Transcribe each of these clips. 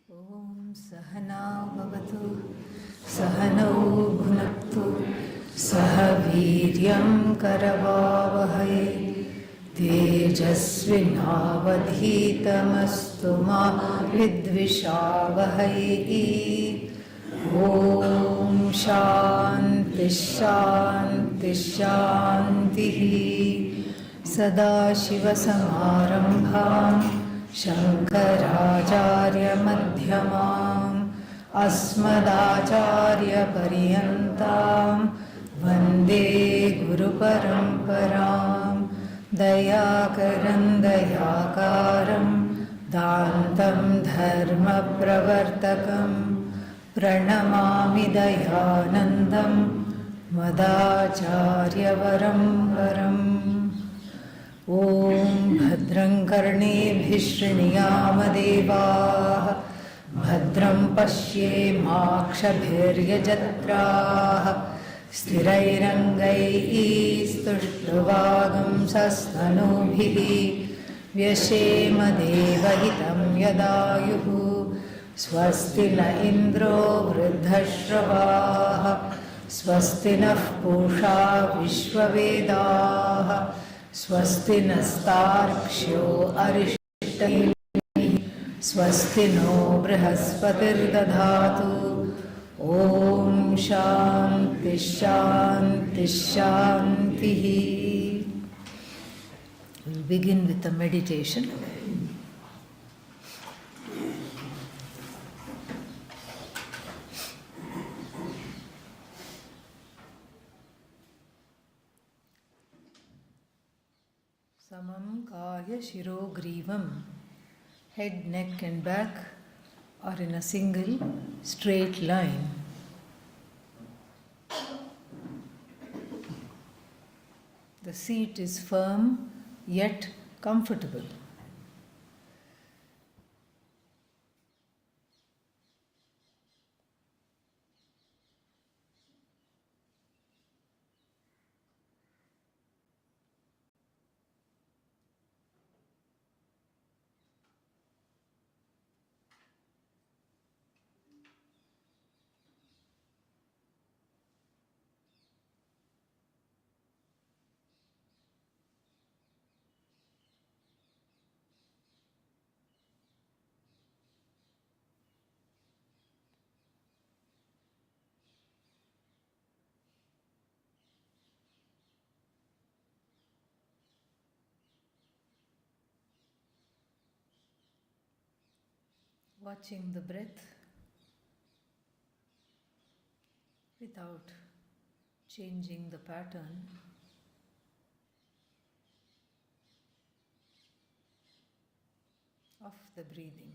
Om Sahana Bhavatu Sahano Bhunaktu Sahaviryam Karavavahai Tejasvinavadhitamastu ma vidvishavahai. Om Shanti Shanti Shanti Sadashiva Samarambham Shankaracharya Madhyamam Asmadacharya Paryantam Vande Guru Paramparam Dayakaram Dayakaram Dantam Dharma Pravartakam Pranamami Dayanandam Madacharya Varam Om Bhadram Karnebhih Shriniyaama Devaah Bhadram Pashyemakshabhiryajatraah Sthirairangai Stushtruvagam Sastanubhih Vyashema Devahitam Yadayuhu Swasti na Indro Vruddhashravah Swasti nah Pusha Vishwavedaah Swasti nastarkshyo arishtaim Swasti no brahaspatir dadhatu Om Shanti Shanti Shanti. We'll begin with a meditation. Samam Kaya Shiro Grivam. Head, neck and back are in a single straight line. The seat is firm yet comfortable. Watching the breath without changing the pattern. Of the breathing.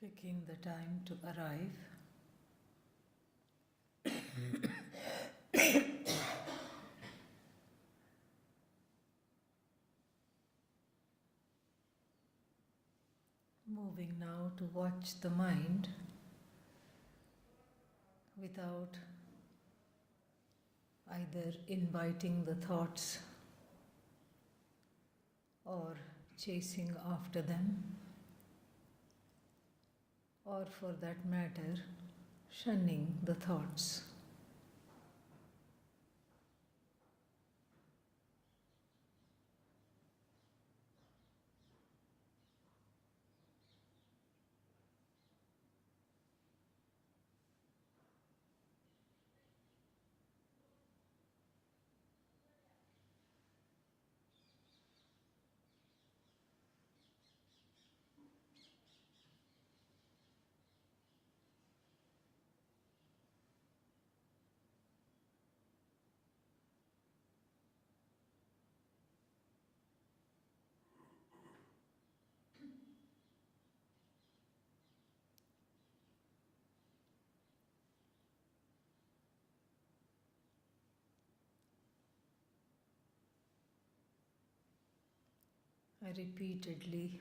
Taking the time to arrive. Moving now to watch the mind without either inviting the thoughts or chasing after them, or for that matter, shunning the thoughts. I repeatedly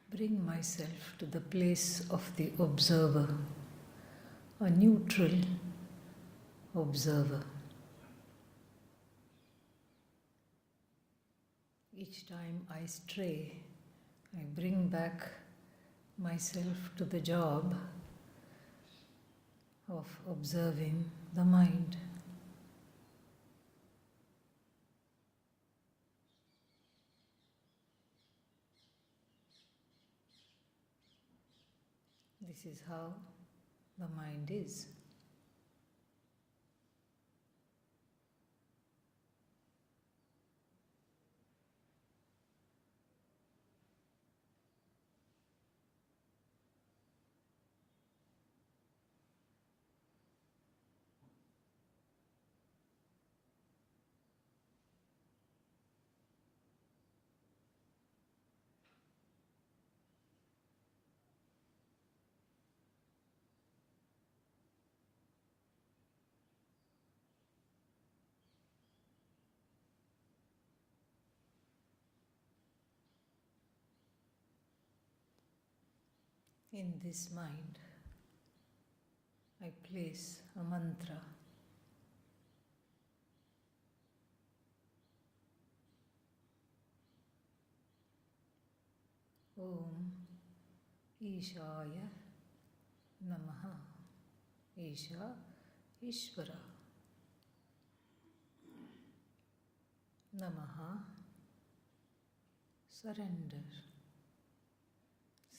bring myself to the place of the observer, a neutral observer. Each time I stray, I bring back myself to the job of observing the mind. This is how the mind is. In this mind, I place a mantra. Om Ishaya Namaha. Isha, Ishvara. Namaha, surrender.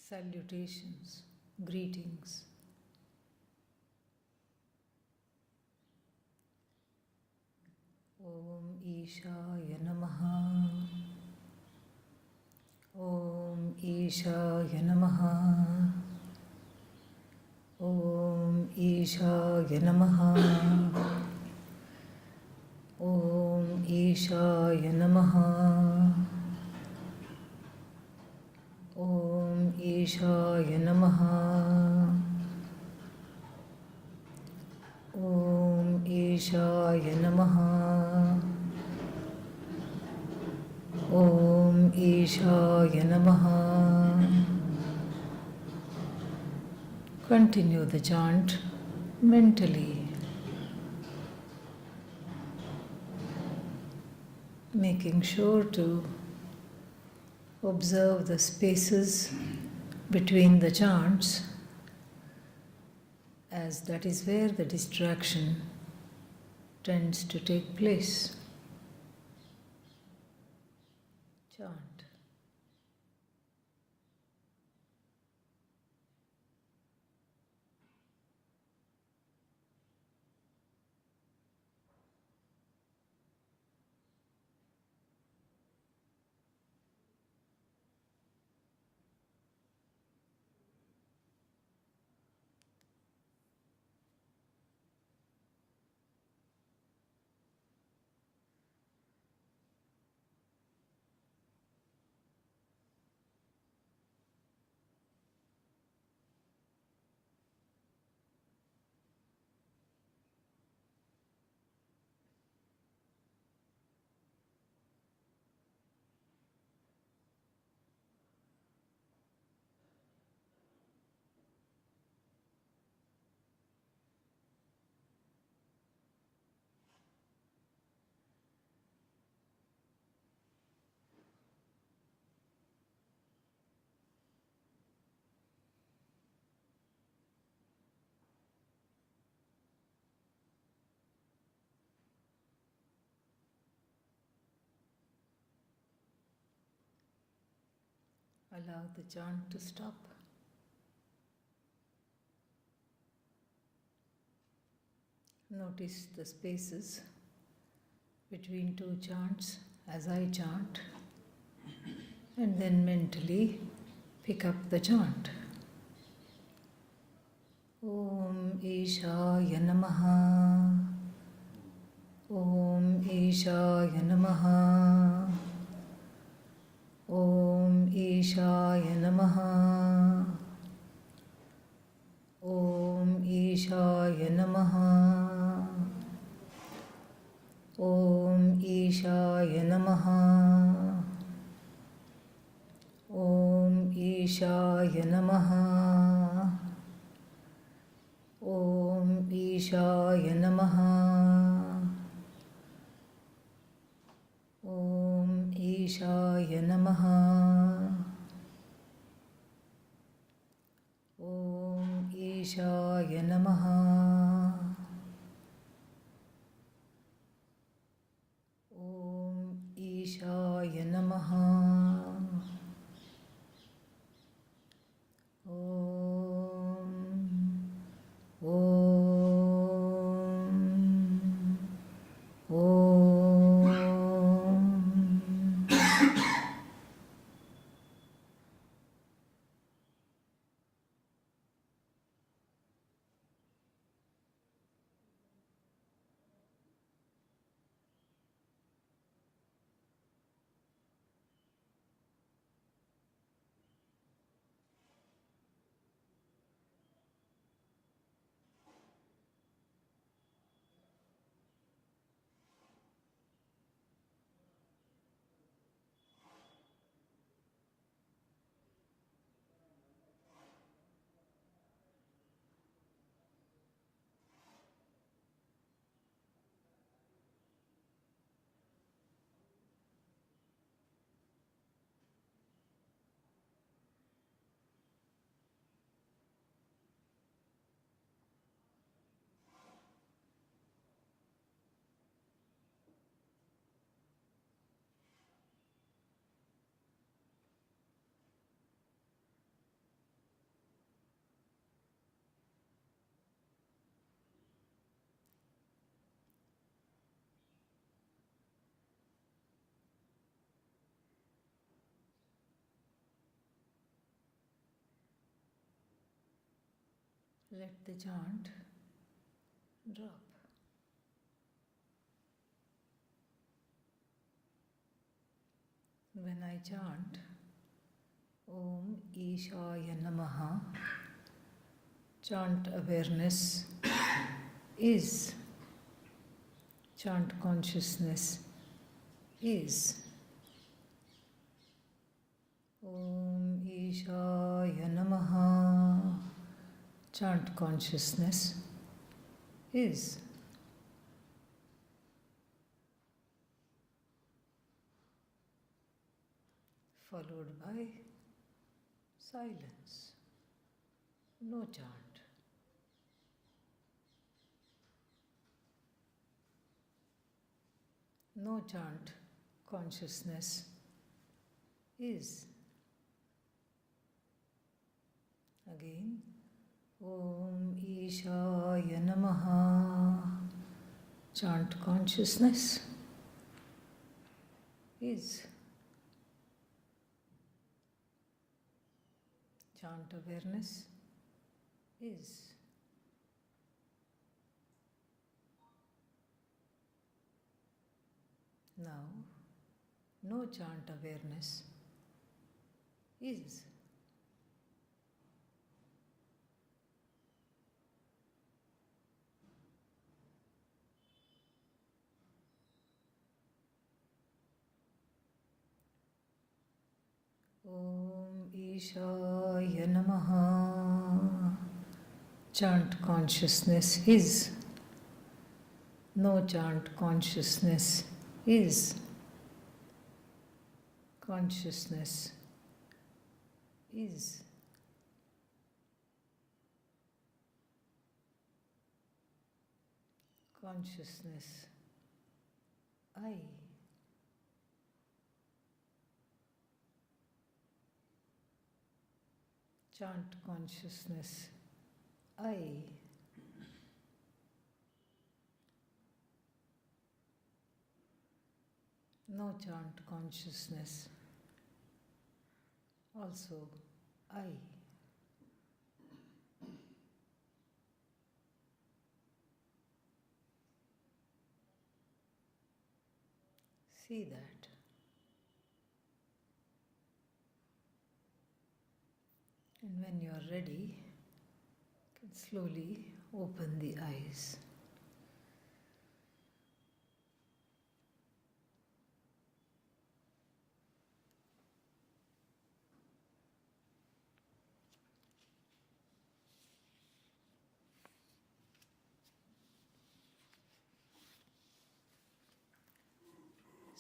Salutations, greetings. Om Ishaya Namaha. Om Ishaya Namaha. Om Ishaya Namaha. Om Ishaya Namaha. Om Ishaya Namaha. Om Ishaya Namaha. Om Ishaya Namaha. Continue the chant mentally, making sure to observe the spaces between the chants, as that is where the distraction tends to take place. Chant. Allow the chant to stop. Notice the spaces between two chants as I chant, and then mentally pick up the chant. Om Ishaya Namaha. Om Ishaya Namaha. Om Ishaya Namaha. Om Ishaya Namaha. Om Ishaya Namaha. ईशाय नमः. ॐ ईशाय नमः. ॐ ईशाय नमः. ॐ ईशाय नमः. ॐ ईशाय नमः. Let the chant drop. When I chant Om Ishaya Namaha, chant awareness is, chant consciousness is. Om Ishaya Namaha, chant consciousness is. Followed by silence, no chant. No chant, consciousness is. Again, Om Ishaya Namaha, chant consciousness is. Chant awareness is. Now, no chant awareness is. Om Ishaya Namaha, chant consciousness is. No chant consciousness is. Consciousness is. Consciousness I. Chant consciousness I. No chant consciousness also I. See that. And when you are ready, you can slowly open the eyes.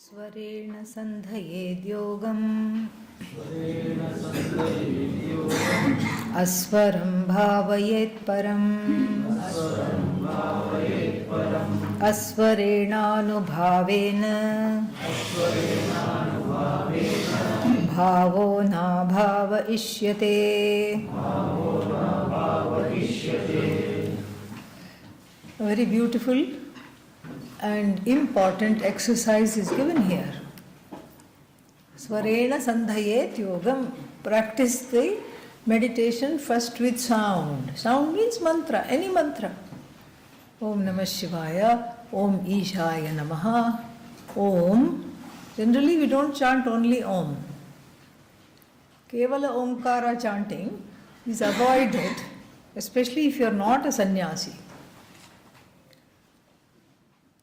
स्वरेण सन्धयेद्योगम् अस्वरं भावयेत् परम् अस्वरेणानुभावेन भावो नाभावयिष्यते. A very beautiful and important exercise is given here. Svarena sandhayet yogam. Practice the meditation first with sound. Sound means mantra, any mantra. Om Namah Shivaya, Om Ishaya Namaha, Om. Generally we don't chant only Om. Kevala Omkara chanting is avoided, especially if you are not a sannyasi.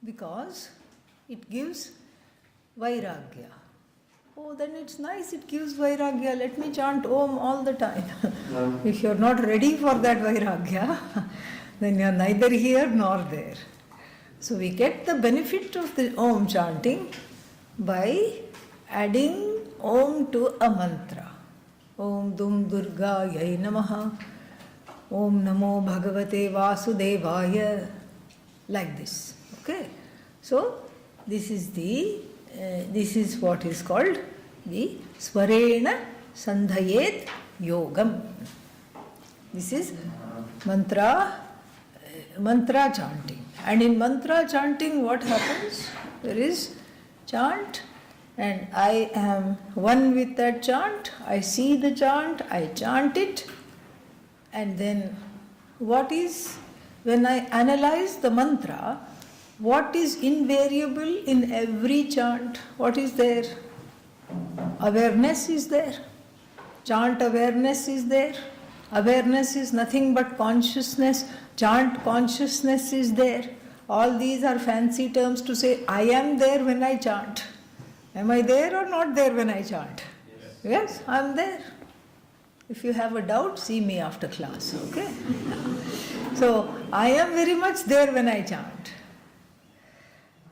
Because it gives vairagya. Oh, then it's nice, it gives vairagya. Let me chant Om all the time. If you're not ready for that vairagya, then you're neither here nor there. So we get the benefit of the Om chanting by adding Om to a mantra. Om Dum Durga Yai Namaha. Om Namo Bhagavate Vasudevaya. Like this. Okay, so this is what is called the Svarena Sandhayet Yogam. This is mantra chanting. And in mantra chanting, what happens? There is chant, and I am one with that chant. I see the chant, I chant it, and then when I analyze the mantra, what is invariable in every chant? What is there? Awareness is there. Chant awareness is there. Awareness is nothing but consciousness. Chant consciousness is there. All these are fancy terms to say, I am there when I chant. Am I there or not there when I chant? Yes, I am there. If you have a doubt, see me after class, okay? So, I am very much there when I chant.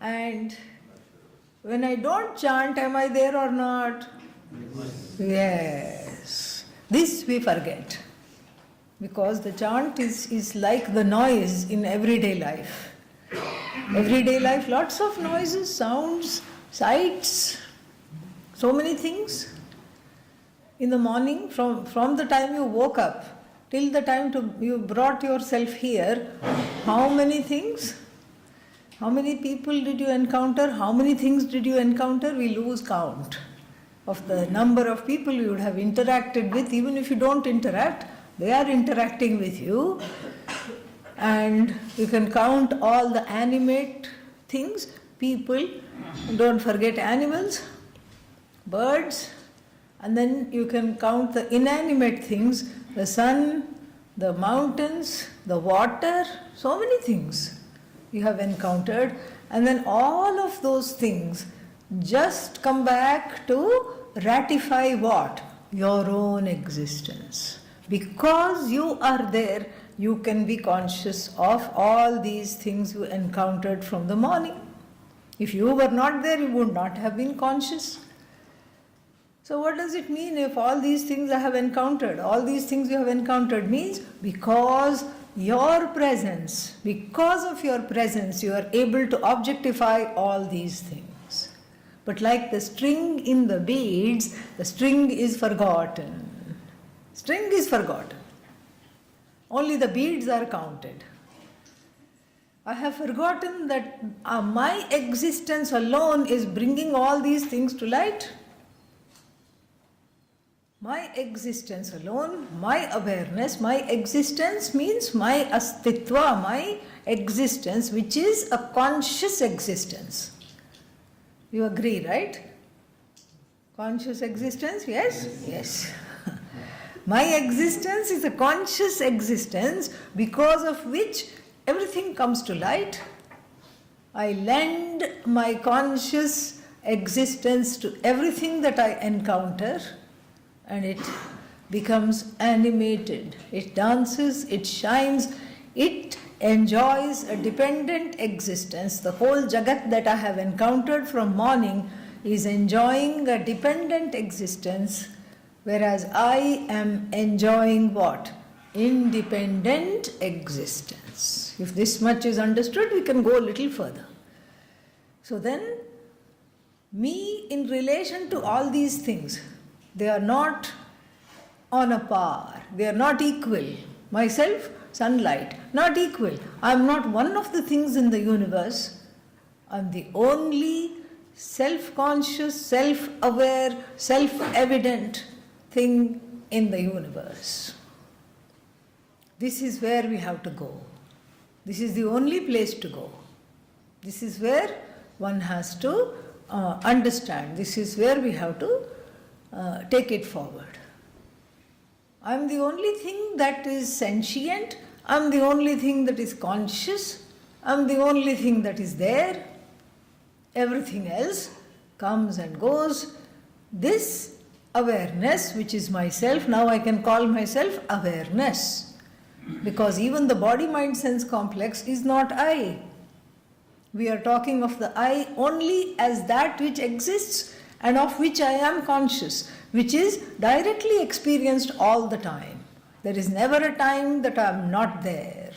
And when I don't chant, am I there or not? Yes. This we forget. Because the chant is like the noise in everyday life. Everyday life, lots of noises, sounds, sights, so many things. In the morning, from the time you woke up till the time you brought yourself here, how many things? How many people did you encounter? How many things did you encounter? We lose count of the number of people you would have interacted with. Even if you don't interact, they are interacting with you. And you can count all the animate things, people, don't forget animals, birds, and then you can count the inanimate things, the sun, the mountains, the water, so many things you have encountered, and then all of those things just come back to ratify what? Your own existence. Because you are there, you can be conscious of all these things you encountered from the morning. If you were not there, you would not have been conscious. So what does it mean if all these things I have encountered? All these things you have encountered means because your presence, because of your presence, you are able to objectify all these things. But like the string in the beads, the string is forgotten. String is forgotten. Only the beads are counted. I have forgotten that my existence alone is bringing all these things to light. My existence alone, my awareness, my existence means my astitva, my existence, which is a conscious existence. You agree, right? Conscious existence, yes? Yes. My existence is a conscious existence because of which everything comes to light. I lend my conscious existence to everything that I encounter, and it becomes animated. It dances, it shines, it enjoys a dependent existence. The whole Jagat that I have encountered from morning is enjoying a dependent existence, whereas I am enjoying what? Independent existence. If this much is understood, we can go a little further. So then, me in relation to all these things, they are not on a par, they are not equal. Myself, sunlight, not equal. I am not one of the things in the universe. I am the only self-conscious, self-aware, self-evident thing in the universe. This is where we have to go. This is the only place to go. This is where one has to understand. This is where we have to take it forward. I am the only thing that is sentient. I am the only thing that is conscious. I am the only thing that is there. Everything else comes and goes. This awareness, which is myself, now I can call myself awareness. Because even the body-mind-sense complex is not I. We are talking of the I only as that which exists and of which I am conscious, which is directly experienced all the time. There is never a time that I am not there.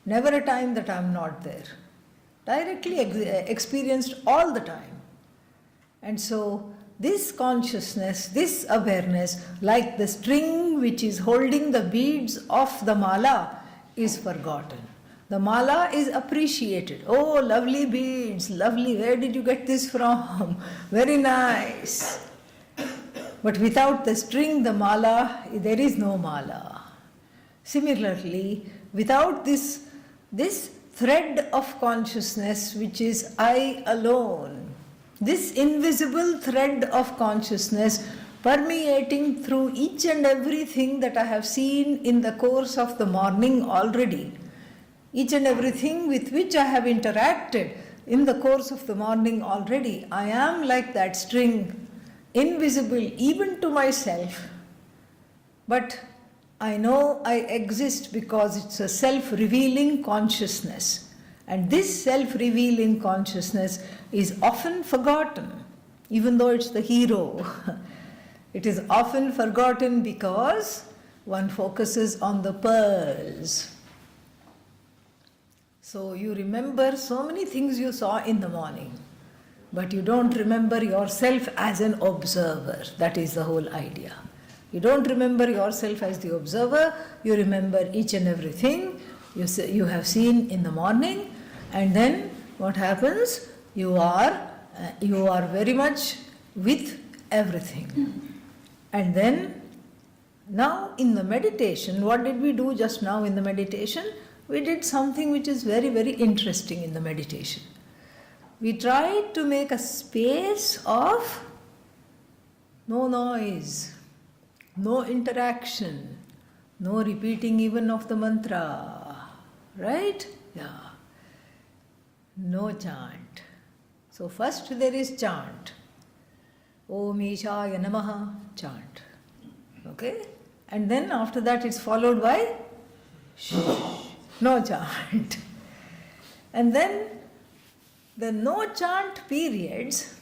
Never a time that I am not there. Directly experienced all the time. And so this consciousness, this awareness, like the string which is holding the beads of the mala, is forgotten. The mala is appreciated. Oh, lovely beads, lovely, where did you get this from? Very nice. But without the string, the mala, there is no mala. Similarly, without this thread of consciousness, which is I alone, this invisible thread of consciousness permeating through each and everything that I have seen in the course of the morning already, each and everything with which I have interacted in the course of the morning already, I am like that string, invisible even to myself, but I know I exist because it's a self-revealing consciousness. And this self-revealing consciousness is often forgotten, even though it's the hero. It is often forgotten because one focuses on the pearls. So you remember so many things you saw in the morning, but you don't remember yourself as an observer. That is the whole idea. You don't remember yourself as the observer, you remember each and everything you have seen in the morning, and then what happens? You are very much with everything. And then, now in the meditation, what did we do just now in the meditation? We did something which is very, very interesting in the meditation. We tried to make a space of no noise, no interaction, no repeating even of the mantra, right? Yeah. No chant. So first there is chant. Om Ishaya Namaha, chant. Okay? And then after that it's followed by shh, no chant. And then the no chant periods,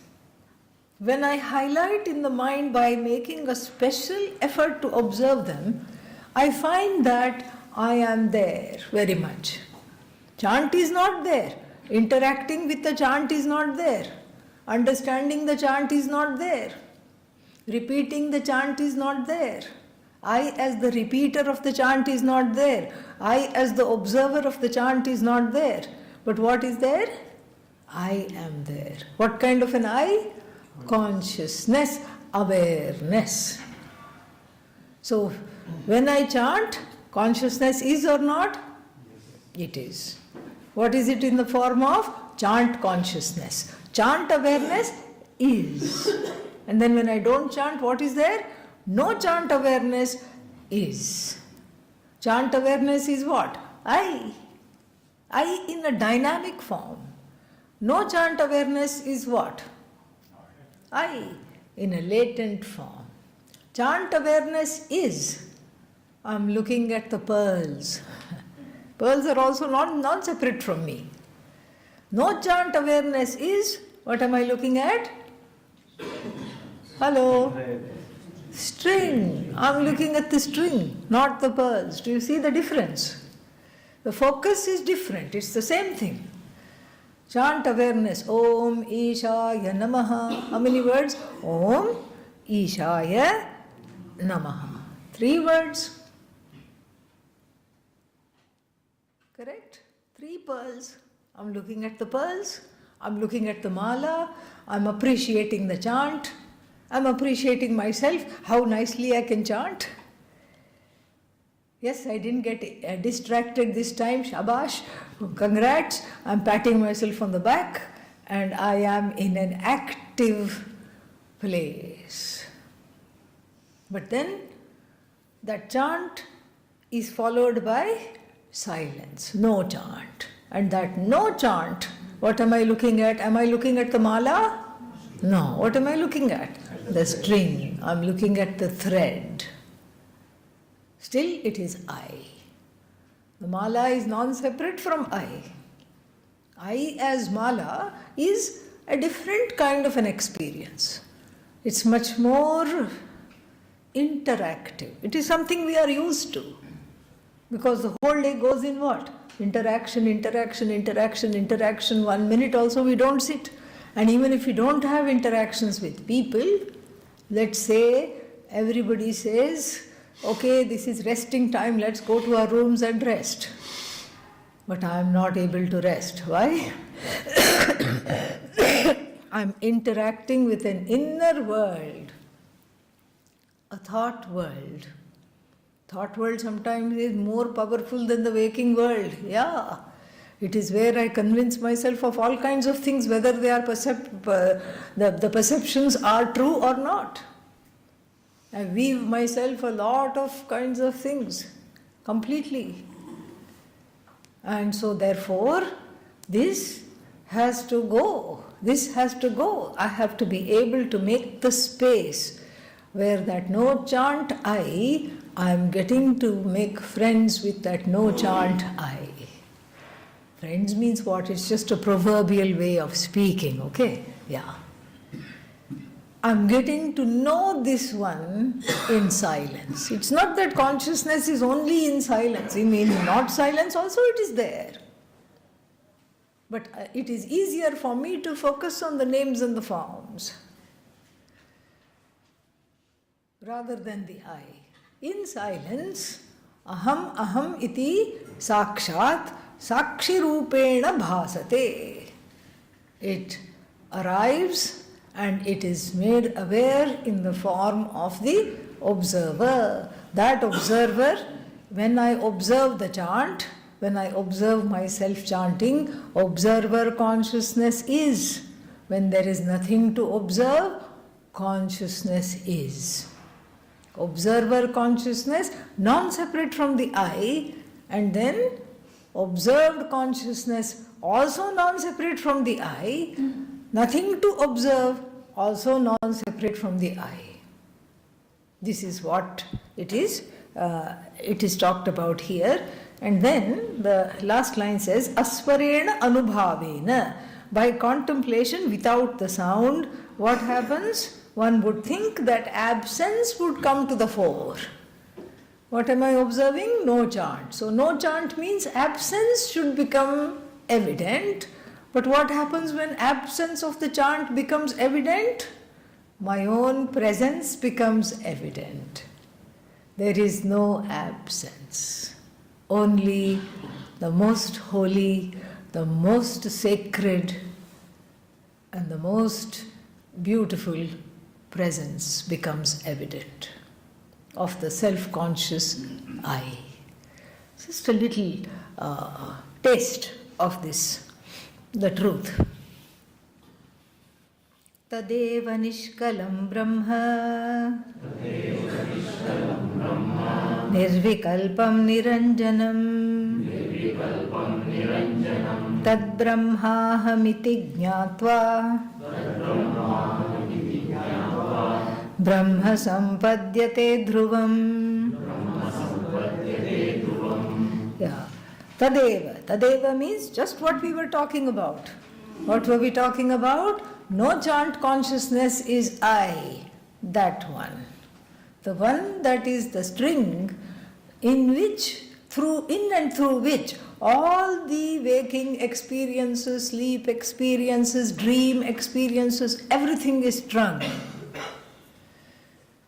when I highlight in the mind by making a special effort to observe them, I find that I am there very much. Chant is not there. Interacting with the chant is not there. Understanding the chant is not there. Repeating the chant is not there. I as the repeater of the chant is not there. I as the observer of the chant is not there. But what is there? I am there. What kind of an I? Consciousness, awareness. So, when I chant, consciousness is or not? It is. What is it in the form of? Chant consciousness. Chant awareness is. And then when I don't chant, what is there? No chant awareness is. Chant awareness is what? I in a dynamic form. No chant awareness is what? I in a latent form. Chant awareness is. I'm looking at the pearls. Pearls are also not separate from me. No chant awareness is, what am I looking at? Hello? String. I'm looking at the string, not the pearls. Do you see the difference? The focus is different. It's the same thing. Chant awareness. Om Ishaya Namaha. How many words? Om Ishaya Namaha. 3 words. Correct? 3 pearls. I'm looking at the pearls. I'm looking at the mala. I'm appreciating the chant. I'm appreciating myself, how nicely I can chant. Yes, I didn't get distracted this time. Shabash. Congrats. I'm patting myself on the back and I am in an active place. But then that chant is followed by silence, no chant. And that no chant, what am I looking at? Am I looking at the mala? No. What am I looking at? The string. I'm looking at the thread. Still it is I. The mala is non-separate from I. I as mala is a different kind of an experience. It's much more interactive. It is something we are used to. Because the whole day goes in what? Interaction, interaction, interaction, interaction. 1 minute also we don't sit. And even if we don't have interactions with people, let's say everybody says, okay, this is resting time, let's go to our rooms and rest. But I am not able to rest. Why? I'm interacting with an inner world, a thought world. Thought world sometimes is more powerful than the waking world. Yeah. It is where I convince myself of all kinds of things, whether they are the perceptions are true or not. I weave myself a lot of kinds of things, completely. And so therefore, this has to go. This has to go. I have to be able to make the space where that no chant I am getting to make friends with that no chant I. Friends means what? It's just a proverbial way of speaking, okay? Yeah. I'm getting to know this one in silence. It's not that consciousness is only in silence. I mean, not silence also it is there. But it is easier for me to focus on the names and the forms rather than the I. In silence, aham aham iti sakshat sakshi rupena bhasate. It arrives and it is made aware in the form of the observer. That observer, when I observe the chant, when I observe myself chanting, observer consciousness is. When there is nothing to observe, consciousness is. Observer consciousness, non-separate from the I, and then observed consciousness, also non-separate from the I, nothing to observe, also non-separate from the I. This is what it is talked about here. And then the last line says, Aswarena anubhavena. By contemplation without the sound, what happens? One would think that absence would come to the fore. What am I observing? No chant. So no chant means absence should become evident. But what happens when absence of the chant becomes evident? My own presence becomes evident. There is no absence. Only the most holy, the most sacred, and the most beautiful presence becomes evident of the self-conscious I. Just a little taste of this, the truth. Tadeva nishkalam brahma nirvikalpam niranjanam tad brahmahamiti jnatva brahma sampadyate dhruvam. Yeah. Tadeva. Tadeva means just what we were talking about. What were we talking about? No chant consciousness is I. That one. The one that is the string in and through which all the waking experiences, sleep experiences, dream experiences, everything is strung.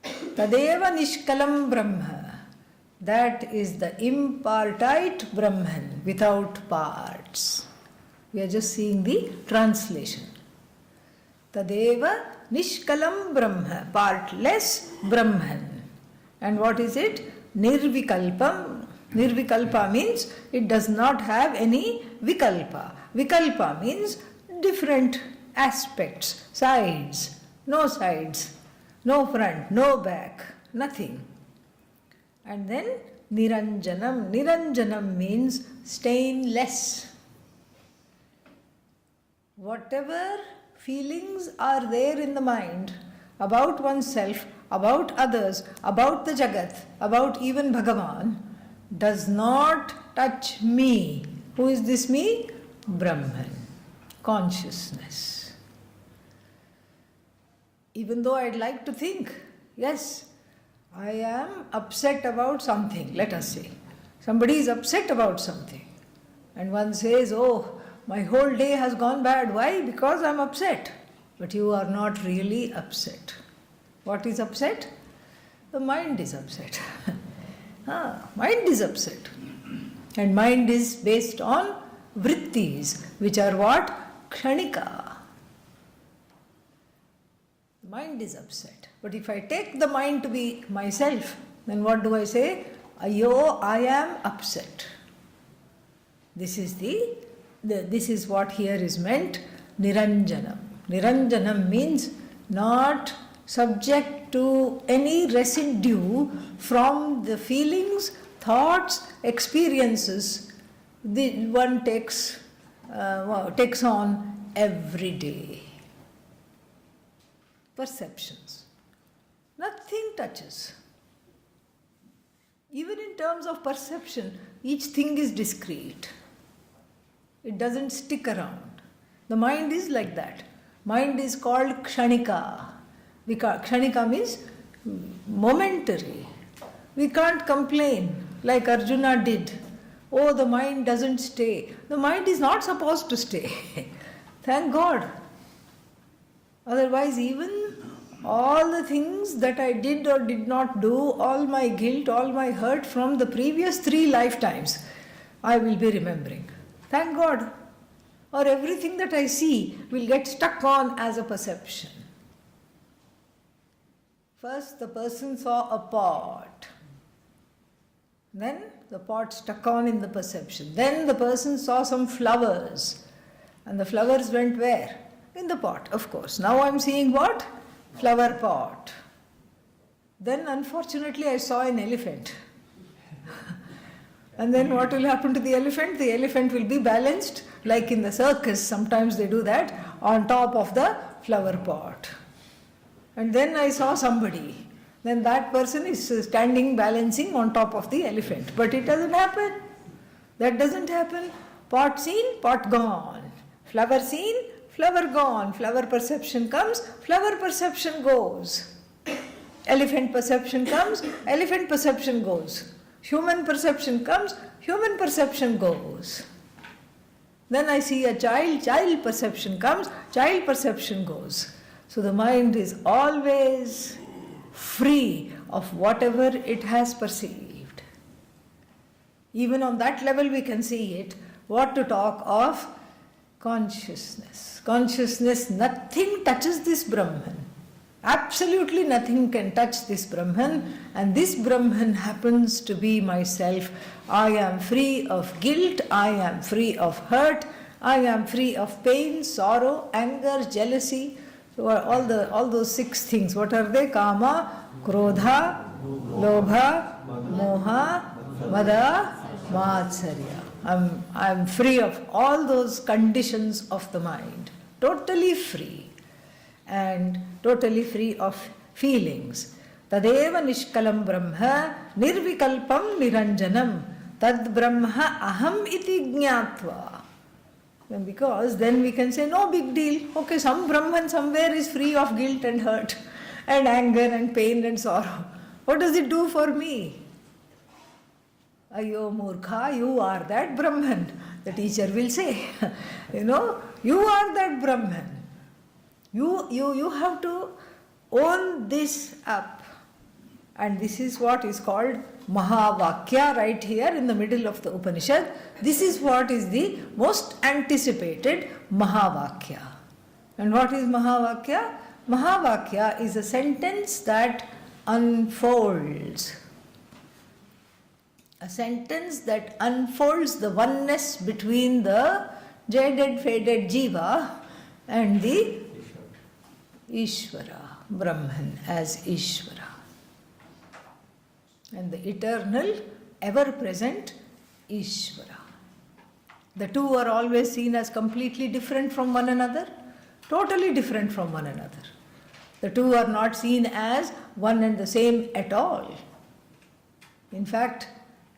Tadeva Nishkalam Brahma. That is the impartite Brahman without parts. We are just seeing the translation. Tadeva Nishkalam Brahma, partless Brahman. And what is it? Nirvikalpam. Nirvikalpa means it does not have any vikalpa. Vikalpa means different aspects, sides, no front, no back, nothing. And then Niranjanam. Niranjanam means stainless. Whatever feelings are there in the mind about oneself, about others, about the Jagat, about even Bhagavan, does not touch me. Who is this me? Brahman. Consciousness. Even though I'd like to think, yes, I am upset about something, let us say. Somebody is upset about something. And one says, oh, my whole day has gone bad. Why? Because I am upset. But you are not really upset. What is upset? The mind is upset. Mind is upset. And mind is based on vrittis, which are what? Kshanika. Mind is upset. But if I take the mind to be myself, then what do I say? Ayo, I am upset. This is what here is meant, Niranjanam. Niranjanam means not subject to any residue from the feelings, thoughts, experiences the one takes on every day. Perceptions. Nothing touches. Even in terms of perception, each thing is discrete. It doesn't stick around. The mind is like that. Mind is called kshanika. Kshanika means momentary. We can't complain like Arjuna did. Oh, the mind doesn't stay. The mind is not supposed to stay. Thank God. Otherwise, even all the things that I did or did not do, all my guilt, all my hurt from the previous 3 lifetimes, I will be remembering. Thank God. Or everything that I see will get stuck on as a perception. First, the person saw a pot. Then the pot stuck on in the perception. Then the person saw some flowers. And the flowers went where? In the pot, of course. Now I am seeing what? Flower pot. Then unfortunately I saw an elephant. And then what will happen to the elephant? The elephant will be balanced like in the circus. Sometimes they do that on top of the flower pot. And then I saw somebody. Then that person is standing balancing on top of the elephant. But it doesn't happen. That doesn't happen. Pot seen, pot gone. Flower seen, flower gone. Flower perception comes, flower perception goes. Elephant perception comes, elephant perception goes. Human perception comes, human perception goes. Then I see a child, child perception comes, child perception goes. So the mind is always free of whatever it has perceived. Even on that level we can see it. What to talk of consciousness. Consciousness, nothing touches this Brahman. Absolutely nothing can touch this Brahman, and this Brahman happens to be myself. I am free of guilt, I am free of hurt, I am free of pain, sorrow, anger, jealousy. So all those 6 things, what are they? Kama, Krodha, Lobha, Moha, Mada, Matsarya. I am free of all those conditions of the mind. Totally free. And totally free of feelings. Tadeva Nishkalam Brahma Nirvikalpam Niranjanam. Tad Brahma aham iti jnatva. Because then we can say, no big deal. Okay, some Brahman somewhere is free of guilt and hurt and anger and pain and sorrow. What does it do for me? Ayo Murkha, you are that Brahman. The teacher will say, you are that Brahman. You have to own this up. And this is what is called Mahavakya right here in the middle of the Upanishad. This is what is the most anticipated Mahavakya. And what is Mahavakya? Mahavakya is a sentence that unfolds. A sentence that unfolds the oneness between the jaded, faded Jiva and the Ishvara, Brahman as Ishvara. And the eternal, ever-present Ishvara. The two are always seen as completely different from one another, totally different from one another. The two are not seen as one and the same at all. In fact,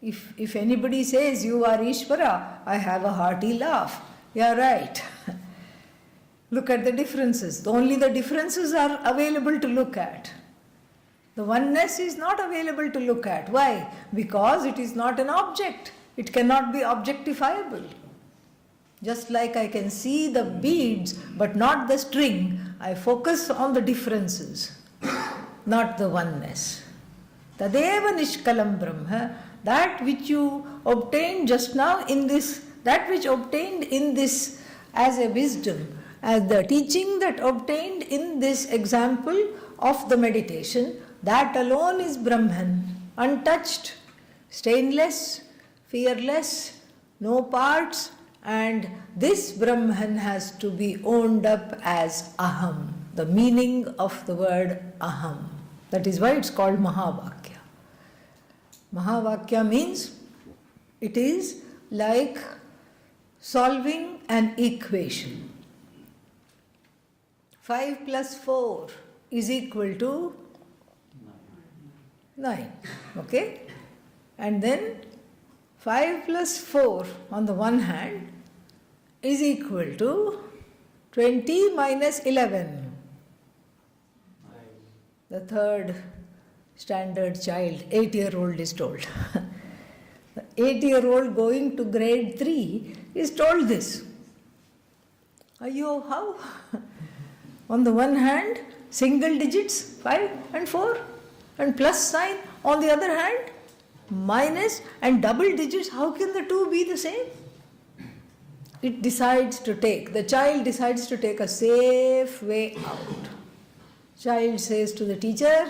if anybody says you are Ishvara, I have a hearty laugh. Yeah, right. Look at the differences. Only the differences are available to look at. The oneness is not available to look at. Why? Because it is not an object. It cannot be objectifiable. Just like I can see the beads but not the string, I focus on the differences, not the oneness. Tadeva nishkalam brahma, that which you obtained just now in this, that which obtained in this as a wisdom, as the teaching that obtained in this example of the meditation, that alone is Brahman, untouched, stainless, fearless, no parts, and this Brahman has to be owned up as Aham, the meaning of the word Aham. That is why it's called Mahavakya. Mahavakya means it is like solving an equation. 5 plus 4 is equal to 9. Okay? And then 5 plus 4 on the one hand is equal to 20 minus 11. The third standard child, 8-year-old is told. The 8-year-old going to grade 3 is told this. Ayyo, how? On the one hand, single digits, 5 and 4, and plus sign. On the other hand, minus and double digits. How can the two be the same? It decides to take, the child decides to take a safe way out. Child says to the teacher,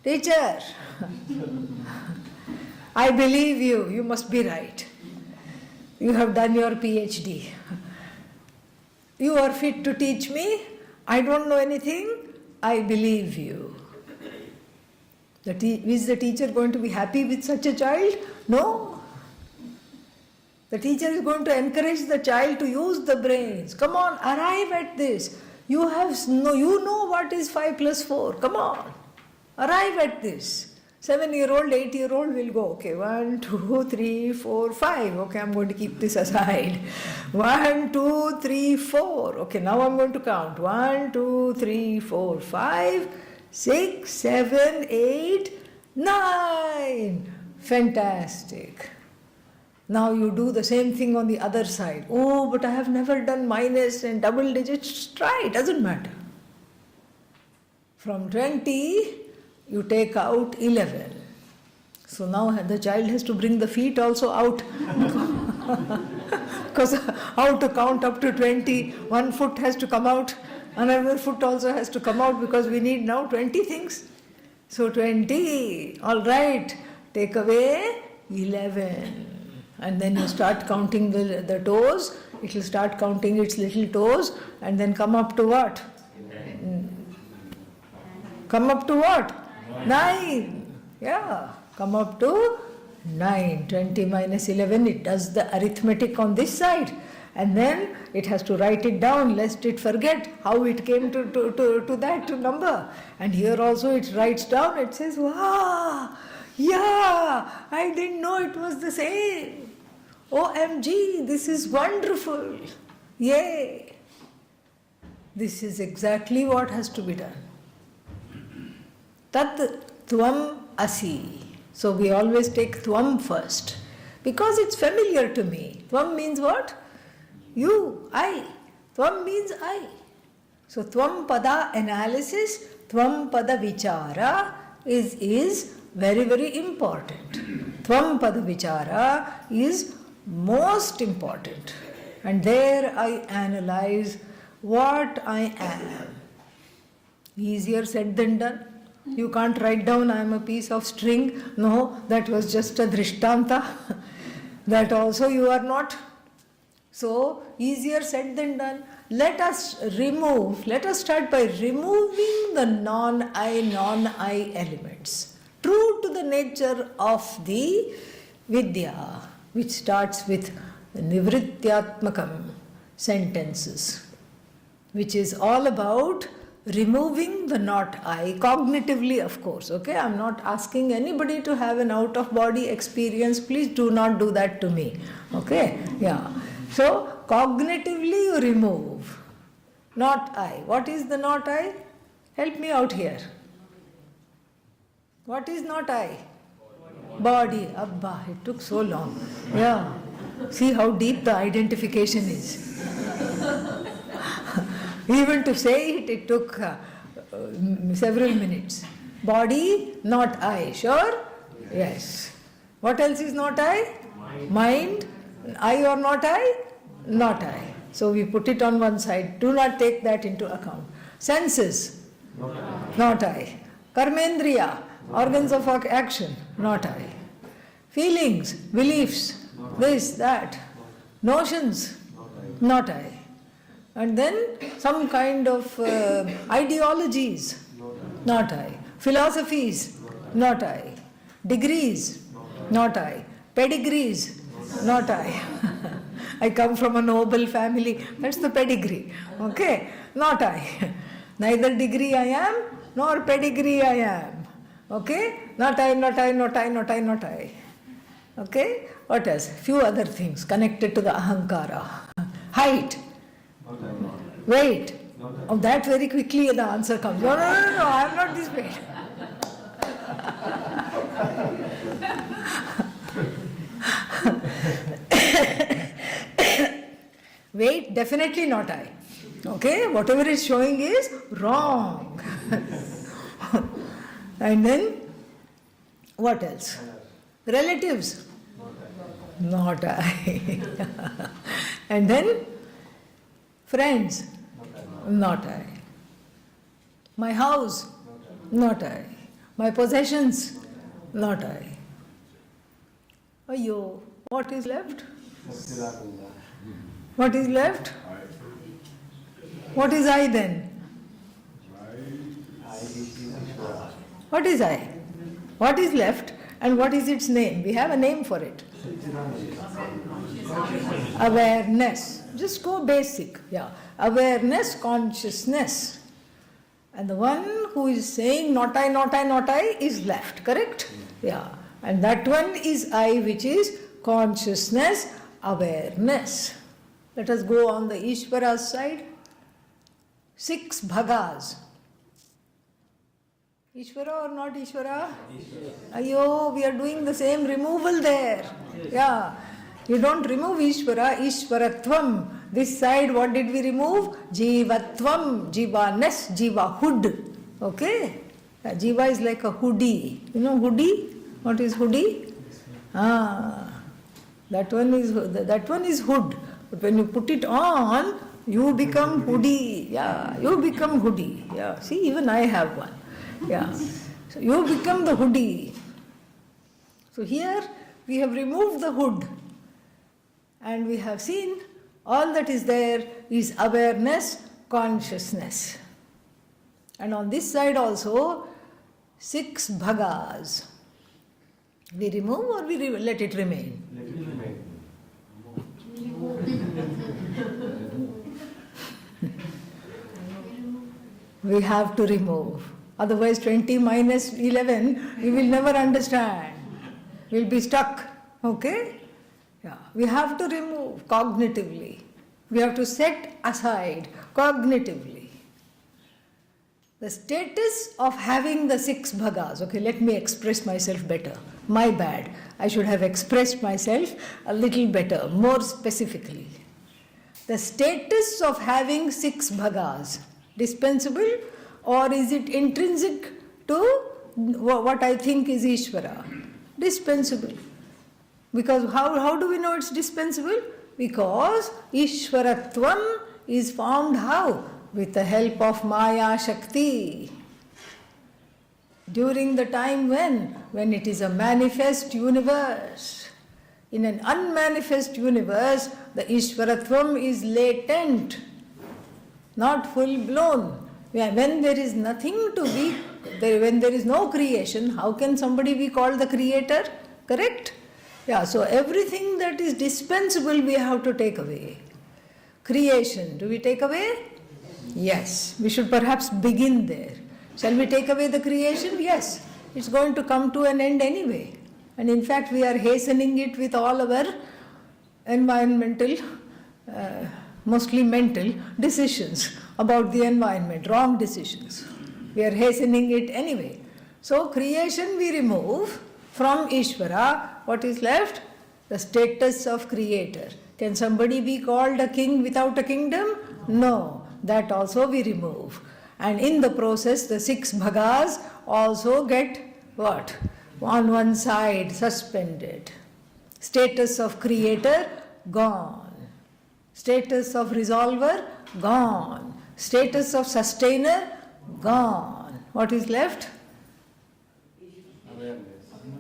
"Teacher, I believe you, you must be right. You have done your PhD. You are fit to teach me. I don't know anything. I believe you." Is the teacher going to be happy with such a child? No. The teacher is going to encourage the child to use the brains. Come on, arrive at this. You know what is 5 plus 4. Come on, arrive at this. 7-year-old, 8-year-old will go, okay, 1, 2, 3, 4, 5. Okay, I'm going to keep this aside. 1, 2, 3, 4. Okay, now I'm going to count. 1, 2, 3, 4, 5, 6, 7, 8, 9. Fantastic. Now you do the same thing on the other side. Oh, but I have never done minus and double digits. Try, doesn't matter. From 20, you take out 11. So now the child has to bring the feet also out. Because how to count up to 20? One foot has to come out. Another foot also has to come out because we need now 20 things. So 20, all right, take away 11. And then you start counting the toes. It will start counting its little toes and then come up to what? Come up to what? 9. Yeah, come up to 9. 20 minus 11, it does the arithmetic on this side. And then it has to write it down lest it forget how it came to that number. And here also it writes down, it says, wow, Yeah, I didn't know it was the same. OMG, this is wonderful. Yay. This is exactly what has to be done. Tat tvam asi. So we always take tvam first because it's familiar to me. Tvam means what? You, I. Tvam means I. So tvam pada analysis, tvam pada vichara is very, very important. Tvam pada vichara is most important. And there I analyze what I am. Easier said than done. You can't write down I am a piece of string. No, that was just a drishtanta. That also you are not. So, easier said than done. Let us start by removing the non-I elements. True to the nature of the Vidya, which starts with Nivrityatmakam sentences, which is all about removing the not I, cognitively of course, okay? I am not asking anybody to have an out-of-body experience, please do not do that to me, okay? Yeah. So, cognitively you remove not I. What is the not I? Help me out here. What is not I? Body. Abba, it took so long. Yeah. See how deep the identification is. Even to say it, it took several minutes. Body, not I. Sure? Yes. What else is not I? Mind. I or not I? Not I. So we put it on one side. Do not take that into account. Senses. Not I. Karmendriya. Organs of action. Not I. Feelings. Beliefs. This, that. Notions. Not I. And then some kind of ideologies. Not I. Philosophies. Not I. Degrees. Not I. Pedigrees. Not I. I come from a noble family. That's the pedigree. Okay? Not I. Neither degree I am, nor pedigree I am. Okay? Not I, not I, not I, not I, not I. Okay? What else? Few other things connected to the ahankara. Height. Weight. Oh, that very quickly the answer comes. No, I am not this weight. Weight, definitely not I. Okay? Whatever is showing is wrong. And then, what else? Relatives. Not I. And then, friends. Not I. My house. Not I. My possessions. Not I. Ayyo, what is left? What is left? What is I then? What is I? What is left and what is its name? We have a name for it. Awareness. Just go basic. Yeah. Awareness, consciousness. And the one who is saying not I, not I, not I is left. Correct? Yeah. And that one is I, which is consciousness, awareness. Let us go on the Ishvara's side. 6 bhagas. Ishvara or not Ishvara? Ayyo, we are doing the same removal there. Yeah. You don't remove Ishvara, Ishvaratvam. This side, what did we remove? Jivatvam, Jivaness, Jivahood. Okay? Jiva is like a hoodie. You know hoodie? What is hoodie? That one is hood. But when you put it on, you become hoodie. Yeah, you become hoodie. Yeah, see, even I have one. Yeah. So you become the hoodie. So here we have removed the hood and we have seen all that is there is awareness, consciousness. And on this side also 6 bhagas. We remove or we let it remain? Let it remain. We have to remove. Otherwise 20 minus 11, we will never understand. We'll be stuck. Okay? Yeah. We have to remove cognitively. We have to set aside cognitively. The status of having the 6 bhagas. Okay, let me express myself better. My bad. I should have expressed myself a little better, more specifically. The status of having 6 bhagas, dispensable, or is it intrinsic to what I think is Ishvara? Dispensable. Because how do we know it's dispensable? Because Ishvaratvam is formed how? With the help of Maya Shakti. During the time when it is a manifest universe. In an unmanifest universe, the Ishvaratvam is latent, not full blown. When there is nothing to be, when there is no creation, how can somebody be called the creator? Correct? Yeah, so everything that is dispensable we have to take away. Creation, do we take away? Yes, we should perhaps begin there. Shall we take away the creation? Yes, it's going to come to an end anyway. And in fact, we are hastening it with all our environmental, mostly mental decisions about the environment, wrong decisions. We are hastening it anyway. So, creation we remove from Ishvara. What is left? The status of creator. Can somebody be called a king without a kingdom? No. That also we remove. And in the process, the 6 bhagas also get what? On one side, suspended. Status of creator, gone. Status of resolver, gone. Status of sustainer, gone. What is left?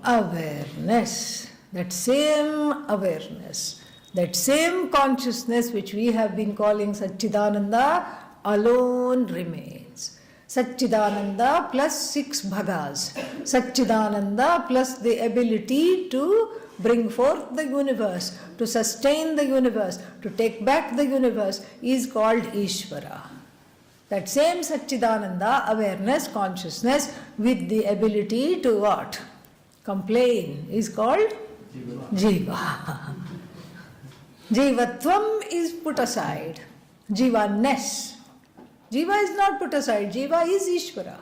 Awareness. That same awareness. That same consciousness which we have been calling Satchidananda alone remains. Satchidananda plus 6 bhagas. Satchidananda plus the ability to bring forth the universe, to sustain the universe, to take back the universe is called Ishvara. That same Satchidananda, awareness, consciousness with the ability to what? Complain is called Jiva. Jivatvam is put aside. Jivaness. Jiva is not put aside. Jiva is Ishvara.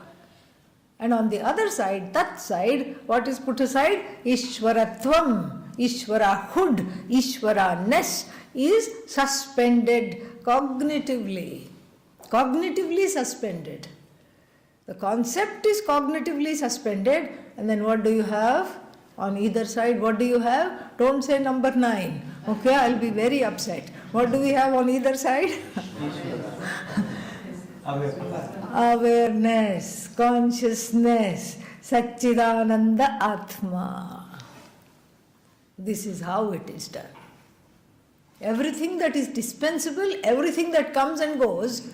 And on the other side, that side, what is put aside? Ishvaratvam. Ishvarahood. Ishvaraness is suspended cognitively. Cognitively suspended. The concept is cognitively suspended. And then what do you have? On either side, what do you have? Don't say number 9. Okay, I'll be very upset. What do we have on either side? Awareness, consciousness, Satchidananda Atma. This is how it is done. Everything that is dispensable, everything that comes and goes,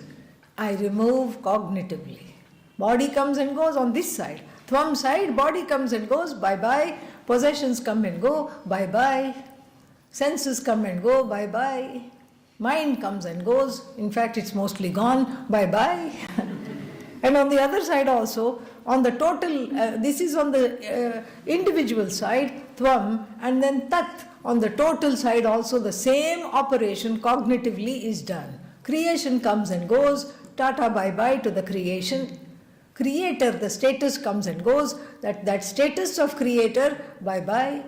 I remove cognitively. Body comes and goes on this side. Thumb side, body comes and goes, bye-bye. Possessions come and go, bye-bye. Senses come and go, bye-bye. Mind comes and goes. In fact, it's mostly gone, bye-bye. And on the other side also, on the total, this is on the individual side, Tvam, and then Tat. On the total side also, the same operation cognitively is done. Creation comes and goes, tata bye-bye to the creation. Creator, the status comes and goes, that status of creator, bye-bye.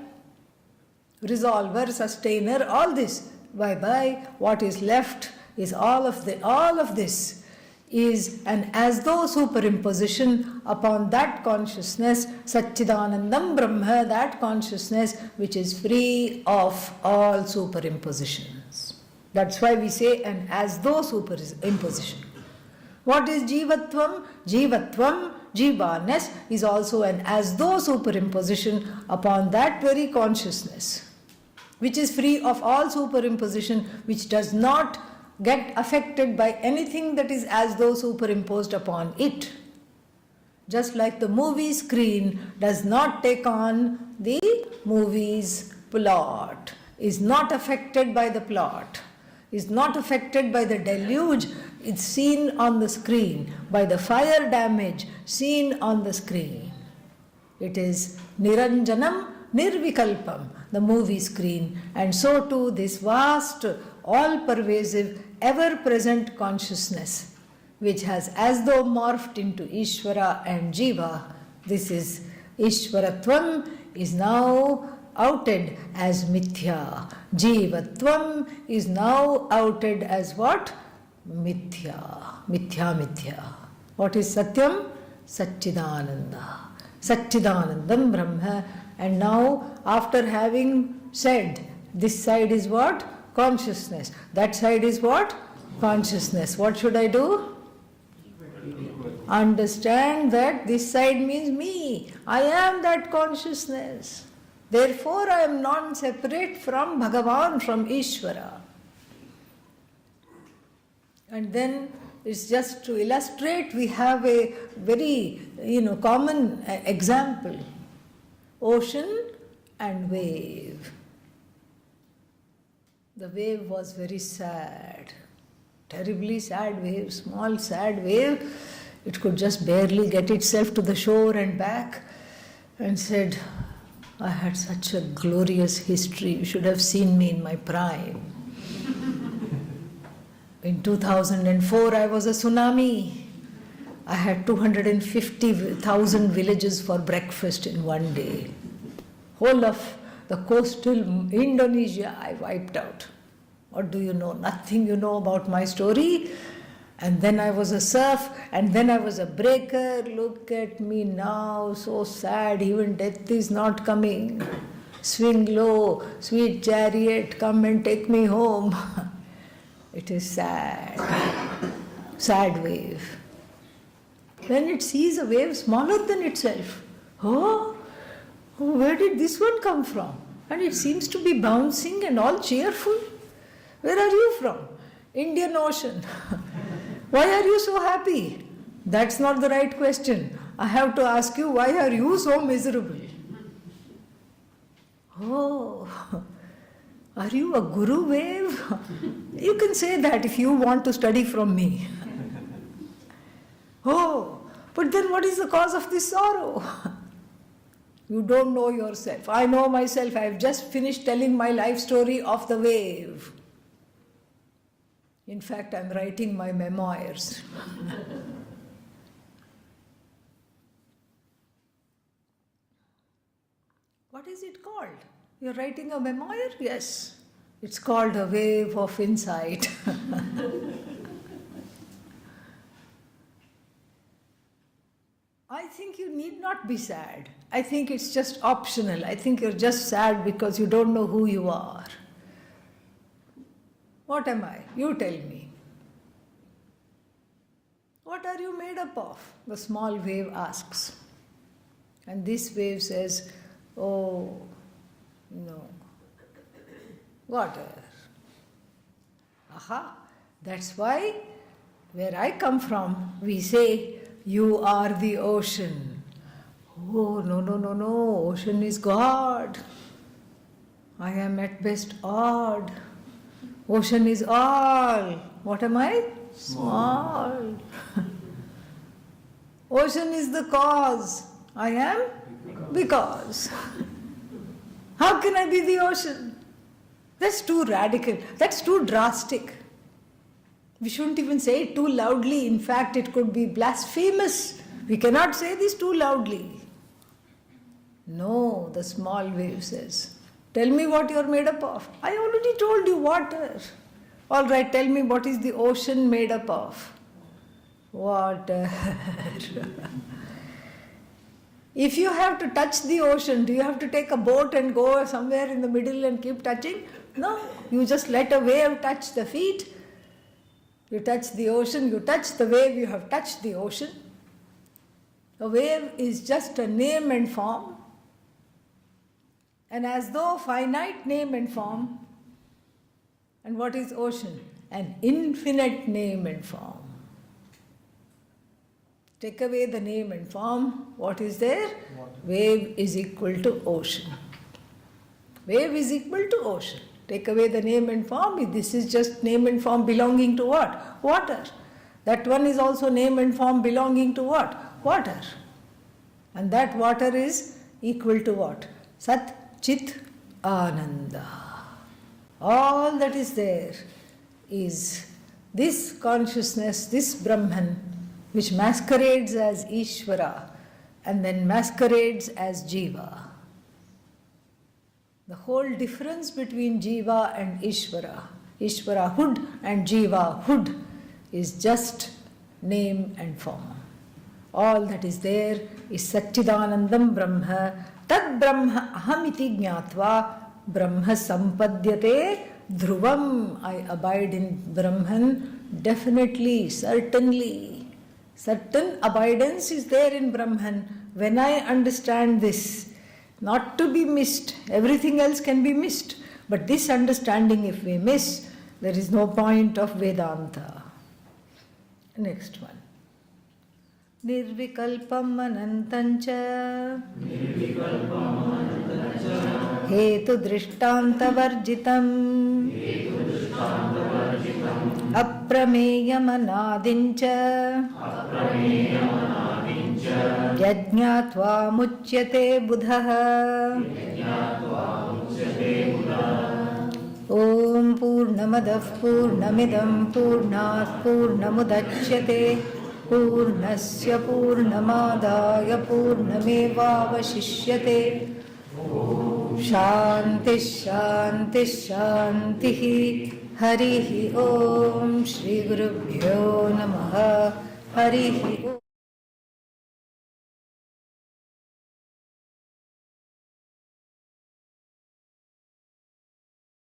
Resolver, sustainer, all this, bye-bye. What is left is all of this is an as though superimposition upon that consciousness, Satchidanandam Brahma, that consciousness which is free of all superimpositions. That's why we say an as though superimposition. What is Jivatvam? Jivatvam, Jivaness, is also an as though superimposition upon that very consciousness, which is free of all superimposition, which does not get affected by anything that is as though superimposed upon it. Just like the movie screen does not take on the movie's plot, is not affected by the plot, is not affected by the deluge it's seen on the screen, by the fire damage seen on the screen. It is Niranjanam Nirvikalpam, the movie screen, and so too this vast, all-pervasive, ever-present consciousness, which has as though morphed into Ishvara and Jiva. This is Ishvaratvam is now outed as Mithya. Jivatvam is now outed as what? Mithya. Mithya. What is Satyam? Satchidananda. Satchidanandam Brahma. And now, after having said, this side is what? Consciousness. That side is what? Consciousness. What should I do? Understand that this side means me. I am that consciousness. Therefore, I am non-separate from Bhagavan, from Ishvara. And then, it's just to illustrate, we have a very, common example. Ocean and wave. The wave was very sad. Terribly sad wave, small sad wave. It could just barely get itself to the shore and back, and said, I had such a glorious history, you should have seen me in my prime. In 2004, I was a tsunami. I had 250,000 villages for breakfast in one day. Whole of the coastal Indonesia I wiped out. What do you know? Nothing you know about my story. And then I was a surf, and then I was a breaker. Look at me now, so sad, even death is not coming. Swing low, sweet chariot, come and take me home. It is sad. Sad wave. Then it sees a wave smaller than itself. Oh, where did this one come from? And it seems to be bouncing and all cheerful. Where are you from? Indian Ocean. Why are you so happy? That's not the right question. I have to ask you, why are you so miserable? Oh, are you a guru wave? You can say that if you want to study from me. Oh, but then what is the cause of this sorrow? You don't know yourself. I know myself. I have just finished telling my life story of the wave. In fact, I am writing my memoirs. What is it called? You're writing a memoir? Yes. It's called A Wave of Insight. I think you need not be sad. I think it's just optional. I think you're just sad because you don't know who you are. What am I? You tell me. What are you made up of? The small wave asks. And this wave says, oh, no. Water. Aha. That's why, where I come from, we say, you are the ocean. Oh, no. Ocean is God. I am at best odd. Ocean is all. What am I? Small. Ocean is the cause. I am? Because. How can I be the ocean? That's too radical. That's too drastic. We shouldn't even say it too loudly. In fact, it could be blasphemous. We cannot say this too loudly. No, the small wave says, tell me what you're made up of. I already told you, water. All right, tell me what is the ocean made up of? Water. If you have to touch the ocean, do you have to take a boat and go somewhere in the middle and keep touching? No, you just let a wave touch the feet. You touch the ocean, you touch the wave, you have touched the ocean. A wave is just a name and form. And as though finite name and form. And what is ocean? An infinite name and form. Take away the name and form, what is there? Water. Wave is equal to ocean. Wave is equal to ocean. Take away the name and form, this is just name and form belonging to what? Water. That one is also name and form belonging to what? Water. And that water is equal to what? Sat Chit Ananda. All that is there is this consciousness, this Brahman, which masquerades as Ishvara and then masquerades as Jiva. The whole difference between Jiva and Ishvara, Ishvarahood and Jivahood, is just name and form. All that is there is Satchidanandam Brahma, Tad Brahma Ahamiti Jnatva Brahma Sampadyate Dhruvam. I abide in Brahman, definitely, certainly. Certain abidance is there in Brahman when I understand this. Not to be missed, everything else can be missed. But this understanding, if we miss, there is no point of Vedanta. Next one. Nirvikalpam anantancha hetu drishtantavarjitam aprameyam anadincha yajñātvā muchyate buddhah. Om Purnamadah Purnamidam Purnat Purnamudachyate Purnasya Purnamadaya Purnamevavashishyate. Shanti Shanti Shanti. Harihi Om. Shri Gurubhyo Namaha. Harihi